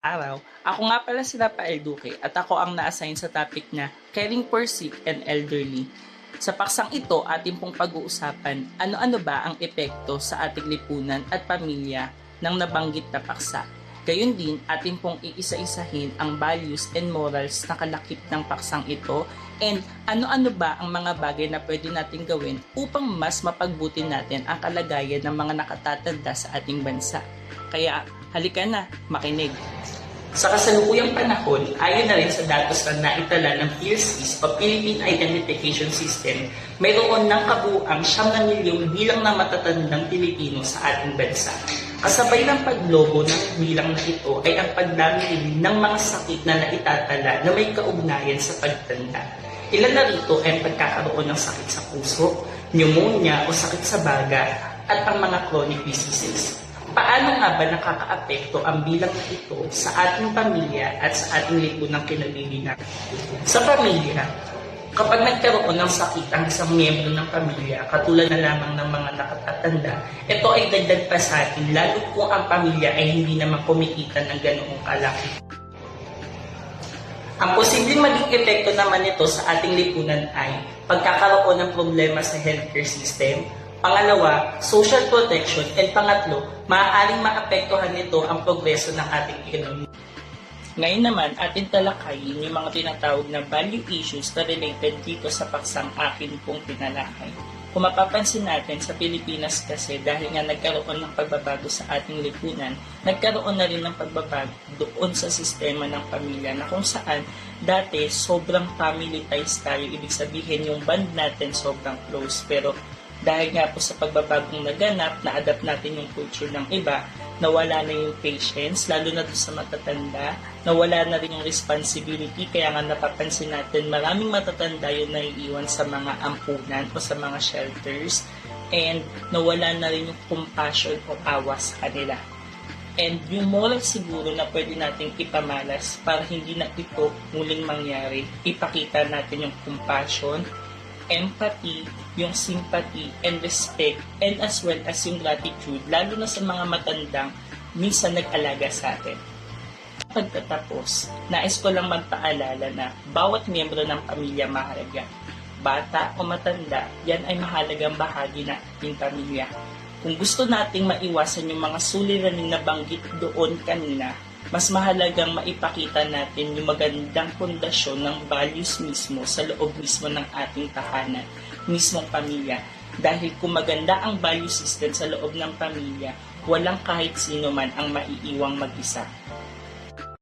Araw. Ako nga pala si Rafael Duque at ako ang na-assign sa topic na Caring for Sick and Elderly. Sa paksang ito, ating pong pag-uusapan ano-ano ba ang epekto sa ating lipunan at pamilya ng nabanggit na paksa. Gayun din, ating pong iisa-isahin ang values and morals na kalakip ng paksang ito and ano-ano ba ang mga bagay na pwede natin gawin upang mas mapagbuti natin ang kalagayan ng mga nakatatanda sa ating bansa. Kaya halika na, makinig. Sa kasalukuyang panahon, ayon na rin sa datos na naitala ng PIRSIS o Philippine Identification System, mayroon ng kabuuang 9 milyong bilang ng matatandang Pilipino sa ating bansa. Kasabay ng paglobo ng bilang na ito ay ang pagdami rin ng mga sakit na naitatala na may kaugnayan sa pagtanda. Ilan na rito ay ang pagkakaroon ng sakit sa puso, pneumonia o sakit sa baga at ang mga chronic diseases. Paano nga ba nakakaapekto ang bilang na ito sa ating pamilya at sa ating lipunang kinabibilang? Sa pamilya, kapag nagkaroon ng sakit ang isang miyembro ng pamilya, katulad na lamang ng mga nakatatanda, ito ay dagdag pa sa atin, lalo kung ang pamilya ay hindi naman kumikita ng ganoong kalaki. Ang posibleng maging epekto naman nito sa ating lipunan ay pagkakaroon ng problema sa healthcare system. Pangalawa, social protection. And pangatlo, maaaring maapektuhan nito ang progreso ng ating ekonomiya. Ngayon naman, atin talakayin yung mga tinatawag na value issues na related dito sa paksang akin pong tinalakay. Kung mapapansin natin sa Pilipinas kasi dahil nga nagkaroon ng pagbabago sa ating lipunan, nagkaroon na rin ng pagbabago doon sa sistema ng pamilya na kung saan dati sobrang family ties tayo, ibig sabihin yung band natin sobrang close, pero dahil nga po sa pagbabagong naganap, na-adapt natin yung culture ng iba, nawala na yung patience, lalo na doon sa matatanda, nawala na rin yung responsibility, kaya nga napapansin natin maraming matatanda yung naiiwan sa mga ampunan o sa mga shelters, and nawala na rin yung compassion o awa sa kanila. And yung moral siguro na pwede nating ipamalas para hindi na ito muling mangyari, ipakita natin yung compassion, empathy, yung sympathy and respect, and as well as yung gratitude, lalo na sa mga matandang minsan nag-alaga sa atin. Pagtatapos, nais ko lang magpaalala na bawat miyembro ng pamilya mahalaga. Bata o matanda, yan ay mahalagang bahagi ng ating pamilya. Kung gusto nating maiwasan yung mga suliraning nabanggit doon kanina, mas mahalagang maipakita natin yung magandang pundasyon ng values mismo sa loob mismo ng ating tahanan, mismong pamilya. Dahil kung maganda ang value system sa loob ng pamilya, walang kahit sino man ang maiiwang mag-isa.